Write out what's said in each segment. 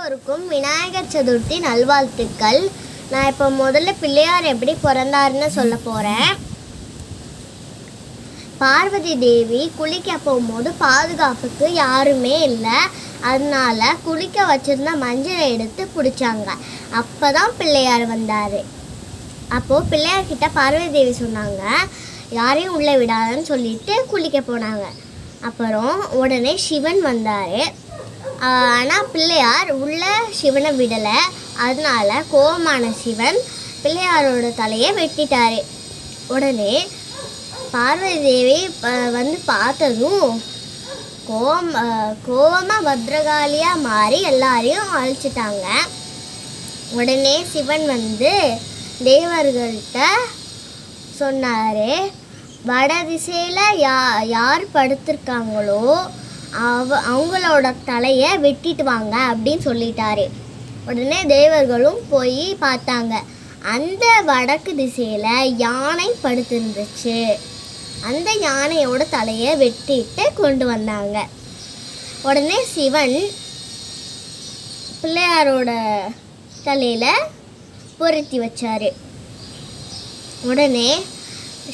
எல்லோருக்கும் விநாயகர் சதுர்த்தி நல்வாழ்த்துக்கள். நான் இப்போ முதல்ல பிள்ளையார் எப்படி பிறந்தாருன்னு சொல்ல போகிறேன். பார்வதி தேவி குளிக்க போகும்போது பாதுகாப்புக்கு யாருமே இல்லை. அதனால குளிக்க வச்சிருந்த மஞ்சளை எடுத்து பிடிச்சாங்க. அப்போ தான் பிள்ளையார் வந்தார். அப்போது பிள்ளையார்கிட்ட பார்வதி தேவி சொன்னாங்க, யாரையும் உள்ளே விடாதுன்னு சொல்லிட்டு குளிக்க போனாங்க. அப்புறம் உடனே சிவன் வந்தார். ஆனால் பிள்ளையார் உள்ள சிவனை விடலை. அதனால கோபமான சிவன் பிள்ளையாரோட தலையை வெட்டிட்டார். உடனே பார்வதி தேவி வந்து பார்த்ததும் கோபமாக பத்ரகாளியாக மாறி எல்லாரையும் அழிச்சிட்டாங்க. உடனே சிவன் வந்து தேவர்கள்ட்ட சொன்னார், வட திசையில் யார் படுத்திருக்காங்களோ அவங்களோட தலையை வெட்டிட்டு வாங்க அப்படின்னு சொல்லிட்டாரு. உடனே தேவர்களும் போய் பார்த்தாங்க. அந்த வடக்கு திசையில் யானை படுத்திருந்துச்சு. அந்த யானையோட தலையை வெட்டிட்டு கொண்டு வந்தாங்க. உடனே சிவன் பிள்ளையாரோட தலையில் பொருத்தி வச்சார். உடனே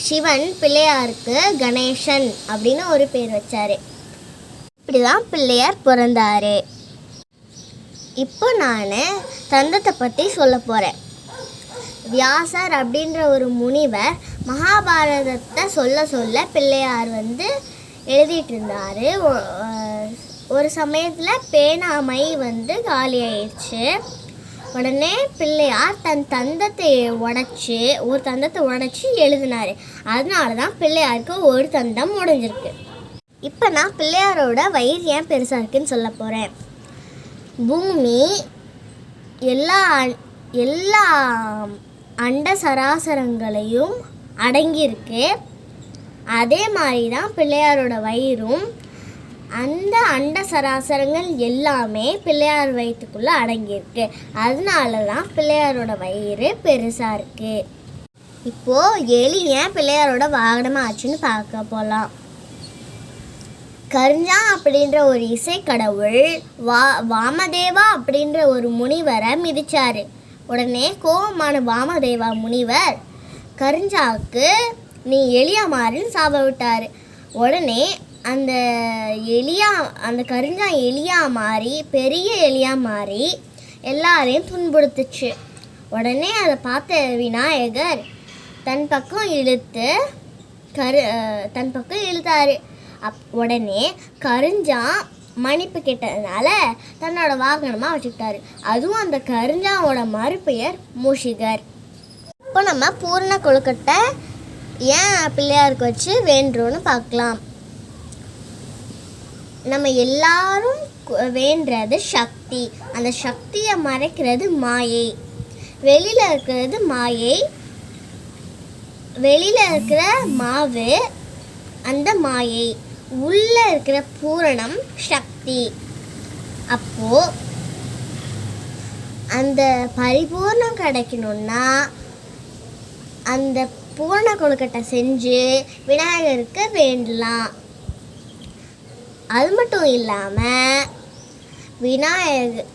சிவன் பிள்ளையாருக்கு கணேசன் அப்படின்னு ஒரு பேர் வச்சார். இப்படிதான் பிள்ளையார் பிறந்தாரு. இப்போ நான் தந்தத்தை பற்றி சொல்ல போகிறேன். வியாசர் அப்படின்ற ஒரு முனிவர் மகாபாரதத்தை சொல்ல பிள்ளையார் வந்து எழுதிட்டு இருந்தார். ஒரு சமயத்தில் பேனாமை வந்து காலி ஆயிடுச்சு. உடனே பிள்ளையார் தன் தந்தத்தை உடைச்சி எழுதினார். அதனால தான் பிள்ளையாருக்கு ஒரு தந்தம் உடைஞ்சிருக்கு. இப்போ நான் பிள்ளையாரோட வயிறு ஏன் பெருசாக இருக்குன்னு சொல்ல போகிறேன். பூமி எல்லா அண்ட சராசரங்களையும் அடங்கியிருக்கு. அதே மாதிரி தான் பிள்ளையாரோட வயிறும். அந்த அண்ட சராசரங்கள் எல்லாமே பிள்ளையார் வயிற்றுக்குள்ளே அடங்கியிருக்கு. அதனால தான் பிள்ளையாரோட வயிறு பெருசாக இருக்குது. இப்போது எலி ஏன் பிள்ளையாரோட வாகனமாக ஆச்சுன்னு பார்க்க போகலாம். கரிஞ்சான் அப்படின்ற ஒரு இசைக்கடவுள் வாமதேவா அப்படின்ற ஒரு முனிவரை மிதிச்சார். உடனே கோபமான வாமதேவா முனிவர் கரிஞ்சாவுக்கு நீ எலியா மாறின்னு சாப விட்டார். உடனே அந்த கரிஞ்சான் எலியா மாறி பெரிய எலியா மாறி எல்லாரையும் துன்புறுத்துச்சு. உடனே அதை பார்த்த விநாயகர் தன் பக்கம் இழுத்தார். உடனே கரிஞ்சான் மன்னிப்பு கேட்டதுனால தன்னோட வாகனமாக வச்சுக்கிட்டாரு. அதுவும் அந்த கரிஞ்சாவோட மறுபெயர் மூஷிகர். இப்போ நம்ம பூர்ண கொழுக்கட்டை ஏன் பிள்ளையாருக்கு வச்சு வேண்டுறோன்னு பார்க்கலாம். நம்ம எல்லாரும் வேண்டுறது சக்தி. அந்த சக்தியை மறைக்கிறது மாயை. வெளியில் இருக்கிறது மாயை. வெளியில் இருக்கிற மாவு அந்த மாயை. உள்ளே இருக்கிற பூரணம் சக்தி. அப்போது அந்த பரிபூர்ணம் கிடைக்கணுன்னா அந்த பூர்ண கொழுக்கட்டை செஞ்சு விநாயகருக்கு வேண்டலாம். அது மட்டும் இல்லாமல் விநாயகர்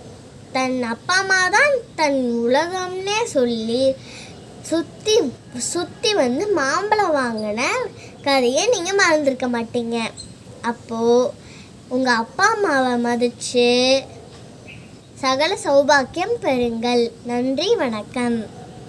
தன் அப்பா அம்மா தான் தன் உலகம்னே சொல்லி சுற்றி வந்து மாம்பழம் வாங்கின கதையை நீங்கள் மறந்துருக்க மாட்டீங்க. அப்போது உங்கள் அப்பா அம்மாவை மதித்து சகல சௌபாக்கியம் பெறுங்கள். நன்றி, வணக்கம்.